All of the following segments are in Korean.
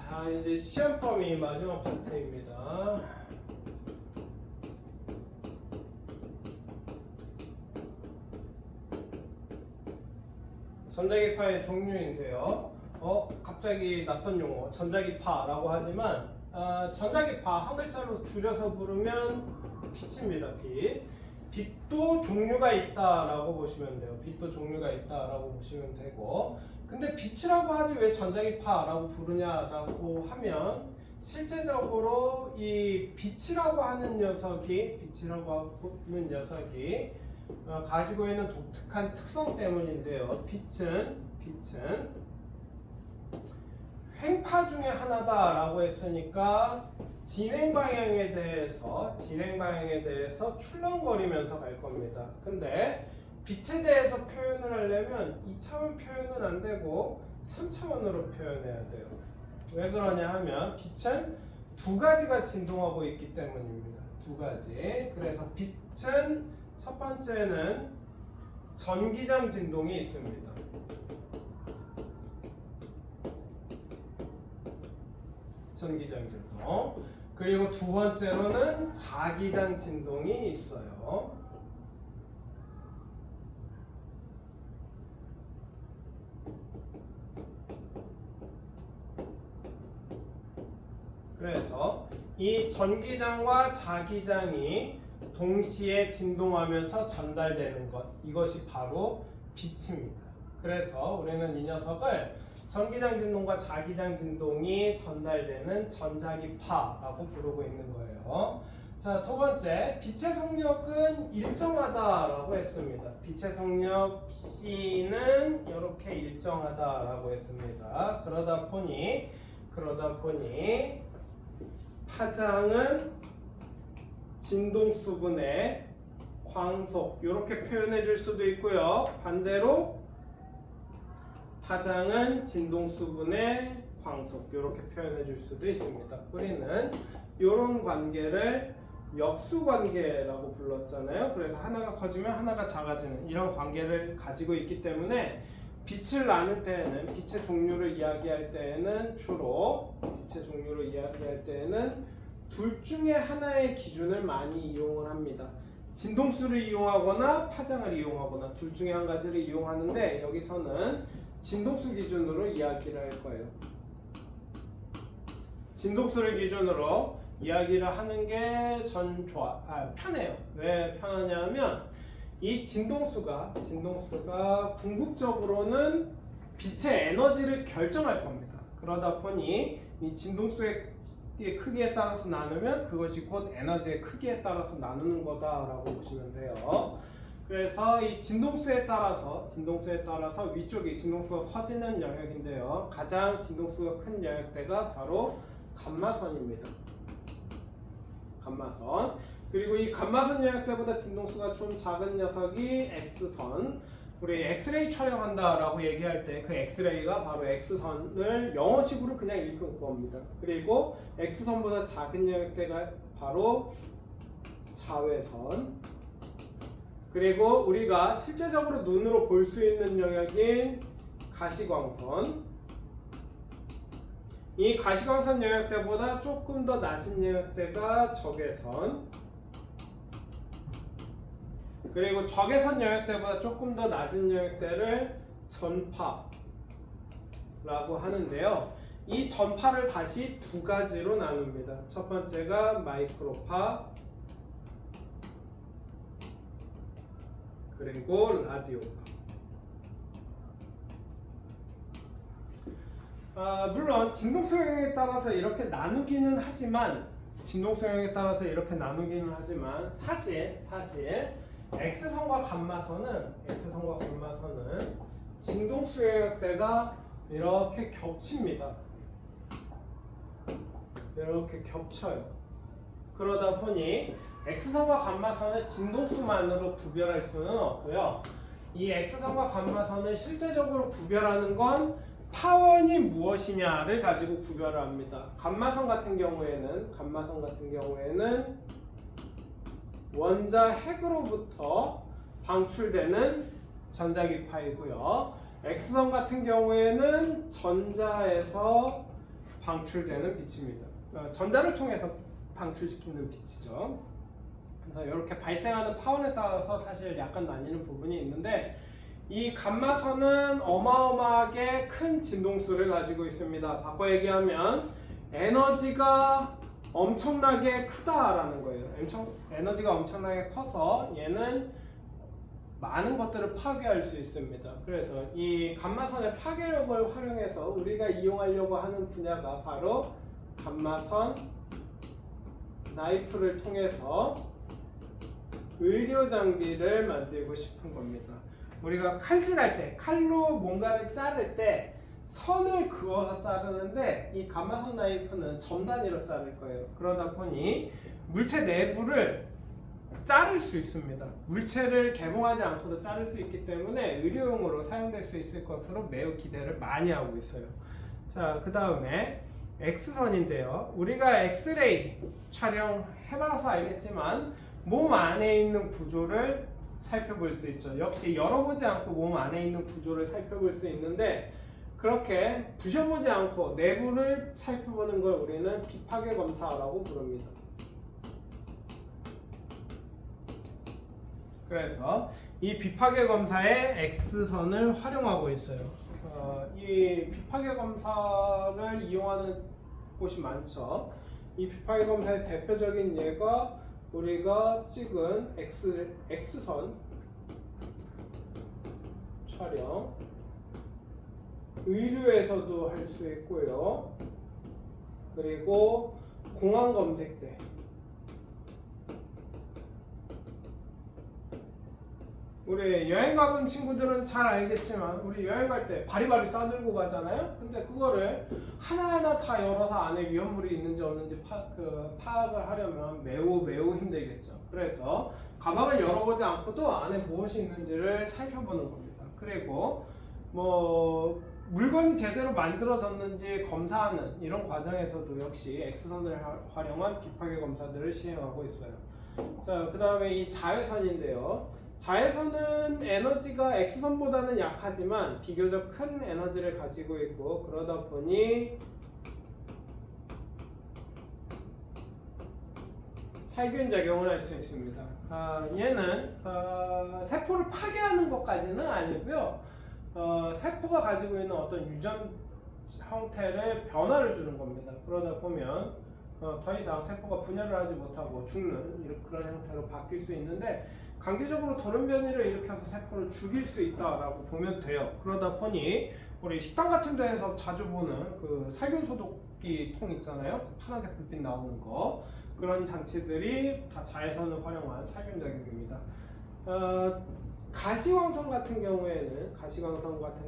자, 이제 시험 범위 마지막 파트입니다. 전자기파의 종류인데요. 갑자기 낯선 용어, 전자기파라고 하지만 전자기파 한 글자로 줄여서 부르면 빛입니다. 빛. 빛도 종류가 있다라고 보시면 돼요. 빛도 종류가 있다라고 보시면 되고, 근데 빛이라고 하지 왜 전자기파라고 부르냐라고 하면, 실제적으로 이 빛이라고 하는 녀석이 가지고 있는 독특한 특성 때문인데요. 빛은 횡파 중에 하나다라고 했으니까 진행 방향에 대해서 출렁거리면서 갈 겁니다. 근데 빛에 대해서 표현을 하려면 2차원 표현은 안 되고 3차원으로 표현해야 돼요. 왜 그러냐 하면 빛은 두 가지가 진동하고 있기 때문입니다. 두 가지. 그래서 빛은 첫 번째는 전기장 진동이 있습니다. 전기장 진동. 그리고 두 번째로는 자기장 진동이 있어요. 그래서 이 전기장과 자기장이 동시에 진동하면서 전달되는 것, 이것이 바로 빛입니다. 그래서 우리는 이 녀석을 전기장 진동과 자기장 진동이 전달되는 전자기파라고 부르고 있는 거예요. 자, 두 번째, 빛의 속력은 일정하다라고 했습니다. 빛의 속력 C는 이렇게 일정하다라고 했습니다. 그러다 보니 파장은 진동수분의 광속, 이렇게 표현해 줄 수도 있고요. 반대로 파장은 진동수분의 광속, 이렇게 표현해 줄 수도 있습니다. 우리는 이런 관계를 역수관계라고 불렀잖아요. 그래서 하나가 커지면 하나가 작아지는 이런 관계를 가지고 있기 때문에 빛을 나눌 때에는, 빛의 종류를 이야기할 때에는 둘 중에 하나의 기준을 많이 이용을 합니다. 진동수를 이용하거나 파장을 이용하거나 둘 중에 한 가지를 이용하는데, 여기서는 진동수 기준으로 이야기를 할 거예요. 진동수를 기준으로 이야기를 하는 게 편해요. 왜 편하냐면 이 진동수가 궁극적으로는 빛의 에너지를 결정할 겁니다. 그러다 보니 이 진동수의 크기에 따라서 나누면 그것이 곧 에너지의 크기에 따라서 나누는 거다라고 보시면 돼요. 그래서 이 진동수에 따라서 위쪽이 진동수가 커지는 영역인데요. 가장 진동수가 큰 영역대가 바로 감마선입니다. 감마선. 그리고 이 감마선 영역대보다 진동수가 좀 작은 녀석이 X선. 우리 엑스레이 촬영한다라고 얘기할 때 그 엑스레이가 바로 X선을 영어식으로 그냥 읽은 겁니다. 그리고 X선보다 작은 영역대가 바로 자외선. 그리고 우리가 실제적으로 눈으로 볼 수 있는 영역인 가시광선. 이 가시광선 영역대보다 조금 더 낮은 영역대가 적외선. 그리고 적외선 영역대보다 조금 더 낮은 영역대를 전파라고 하는데요. 이 전파를 다시 두 가지로 나눕니다. 첫 번째가 마이크로파, 그리고 라디오파. 물론 진동수 영역에 따라서 이렇게 나누기는 하지만 사실 X선과 감마선은 진동수 영역대가 이렇게 겹칩니다. 이렇게 겹쳐요. 그러다 보니 X선과 감마선을 진동수만으로 구별할 수는 없고요. 이 X선과 감마선을 실제적으로 구별하는 건 파원이 무엇이냐를 가지고 구별을 합니다. 감마선 같은 경우에는 원자 핵으로부터 방출되는 전자기파이고요. X선 같은 경우에는 전자에서 방출되는 빛입니다. 전자를 통해서 방출시키는 빛이죠. 그래서 이렇게 발생하는 파원에 따라서 사실 약간 나뉘는 부분이 있는데 이 감마선은 어마어마하게 큰 진동수를 가지고 있습니다. 바꿔 얘기하면 에너지가 엄청나게 크다라는 거예요. 에너지가 엄청나게 커서 얘는 많은 것들을 파괴할 수 있습니다. 그래서 이 감마선의 파괴력을 활용해서 우리가 이용하려고 하는 분야가 바로 감마선 나이프를 통해서 의료 장비를 만들고 싶은 겁니다. 우리가 칼질할 때, 칼로 뭔가를 자를 때 선을 그어서 자르는데 이 감마선 나이프는 점 단위로 자를 거예요. 그러다 보니 물체 내부를 자를 수 있습니다. 물체를 개봉하지 않고도 자를 수 있기 때문에 의료용으로 사용될 수 있을 것으로 매우 기대를 많이 하고 있어요. 자, 그 다음에 X선인데요. 우리가 엑스레이 촬영해봐서 알겠지만 몸 안에 있는 구조를 살펴볼 수 있죠. 역시 열어보지 않고 몸 안에 있는 구조를 살펴볼 수 있는데 그렇게 부셔보지 않고 내부를 살펴보는 걸 우리는 비파괴 검사라고 부릅니다. 그래서 이 비파괴 검사에 X선을 활용하고 있어요. 이 비파괴 검사를 이용하는 곳이 많죠. 이 비파괴 검사의 대표적인 예가 우리가 찍은 X선 촬영, 의료에서도 할 수 있고요. 그리고 공항 검색 때 우리 여행 가본 친구들은 잘 알겠지만 우리 여행 갈 때 바리바리 싸들고 가잖아요. 근데 그거를 하나하나 다 열어서 안에 위험물이 있는지 없는지 파악을 하려면 매우 힘들겠죠. 그래서 가방을 열어보지 않고도 안에 무엇이 있는지를 살펴보는 겁니다. 그리고 뭐 물건이 제대로 만들어졌는지 검사하는 이런 과정에서도 역시 X선을 활용한 비파괴 검사들을 시행하고 있어요. 자, 그 다음에 이 자외선인데요. 자외선은 에너지가 X선보다는 약하지만 비교적 큰 에너지를 가지고 있고 그러다 보니 살균 작용을 할 수 있습니다. 얘는 세포를 파괴하는 것까지는 아니고요. 세포가 가지고 있는 어떤 유전 형태를 변화를 주는 겁니다. 그러다 보면 더 이상 세포가 분열을 하지 못하고 죽는 그런 형태로 바뀔 수 있는데 강제적으로 돌연변이를 일으켜서 세포를 죽일 수 있다라고 보면 돼요. 그러다 보니 우리 식당 같은 데에서 자주 보는 그 살균 소독기 통 있잖아요. 그 파란색 불빛 나오는 거 그런 장치들이 다 자외선을 활용한 살균 작용입니다. 가시광선 같은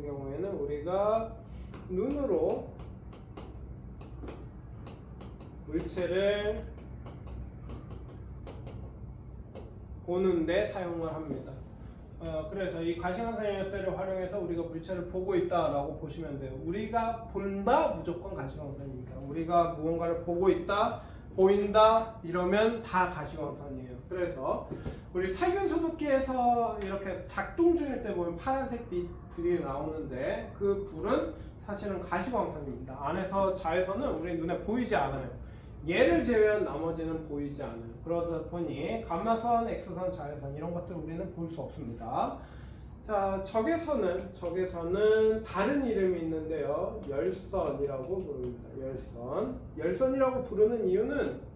경우에는 우리가 눈으로 물체를 보는데 사용을 합니다. 그래서 이 가시광선 영역대를 활용해서 우리가 물체를 보고 있다라고 보시면 돼요. 우리가 본다 무조건 가시광선입니다. 우리가 무언가를 보고 있다, 보인다 이러면 다 가시광선이에요. 그래서 우리 살균 소독기에서 이렇게 작동 중일 때 보면 파란색 불이 나오는데 그 불은 사실은 가시광선입니다. 안에서 자외선은 우리 눈에 보이지 않아요. 얘를 제외한 나머지는 보이지 않아요. 그러다 보니 감마선, X선, 자외선 이런 것들 우리는 볼 수 없습니다. 자, 적외선은 다른 이름이 있는데요. 열선이라고 부릅니다. 열선이라고 부르는 이유는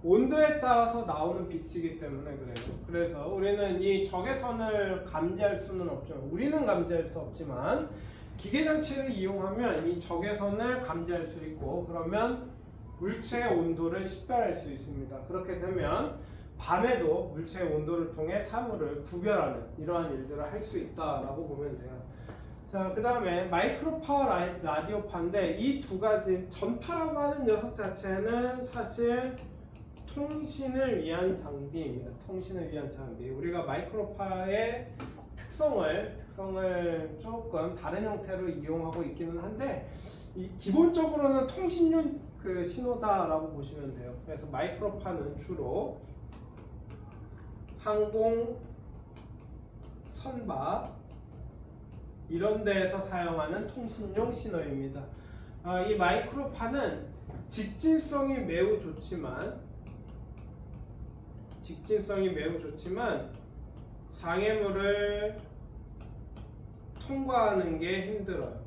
온도에 따라서 나오는 빛이기 때문에 그래요. 그래서 우리는 이 적외선을 감지할 수는 없죠. 우리는 감지할 수 없지만 기계 장치를 이용하면 이 적외선을 감지할 수 있고 그러면 물체의 온도를 식별할 수 있습니다. 그렇게 되면 밤에도 물체의 온도를 통해 사물을 구별하는 이러한 일들을 할 수 있다라고 보면 돼요. 자, 그 다음에 마이크로파워 라디오파인데 이 두 가지 전파라고 하는 녀석 자체는 사실 통신을 위한 장비입니다. 통신을 위한 장비. 우리가 마이크로파의 특성을 조금 다른 형태로 이용하고 있기는 한데 기본적으로는 통신용 그 신호다라고 보시면 돼요. 그래서 마이크로파는 주로 항공, 선박 이런 데에서 사용하는 통신용 신호입니다. 이 마이크로파는 직진성이 매우 좋지만 장애물을 통과하는 게 힘들어요.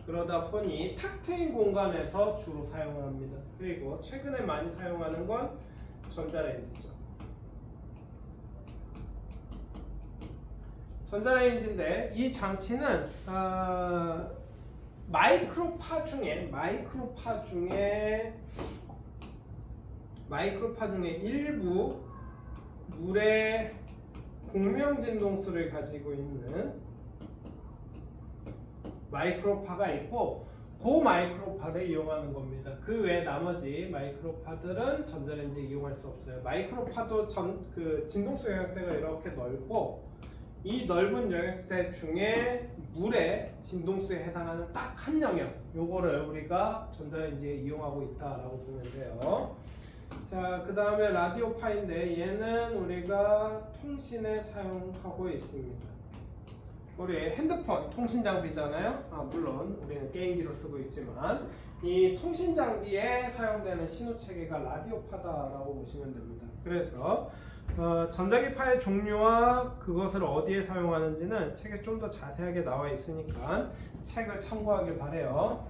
그러다 보니 탁 트인 공간에서 주로 사용을 합니다. 그리고 최근에 많이 사용하는 건 전자레인지죠. 전자레인지인데 이 장치는 마이크로파 중에 일부 물의 공명 진동수를 가지고 있는 마이크로파가 있고 그 마이크로파를 이용하는 겁니다. 그 외 나머지 마이크로파들은 전자레인지에 이용할 수 없어요. 마이크로파도 진동수 영역대가 이렇게 넓고 이 넓은 영역대 중에 물의 진동수에 해당하는 딱 한 영역, 요거를 우리가 전자레인지에 이용하고 있다라고 보면 돼요. 자, 그 다음에 라디오파인데 얘는 우리가 통신에 사용하고 있습니다. 우리 핸드폰 통신 장비잖아요. 물론 우리는 게임기로 쓰고 있지만 이 통신 장비에 사용되는 신호 체계가 라디오파다라고 보시면 됩니다. 그래서 전자기파의 종류와 그것을 어디에 사용하는지는 책에 좀 더 자세하게 나와 있으니까 책을 참고하길 바래요.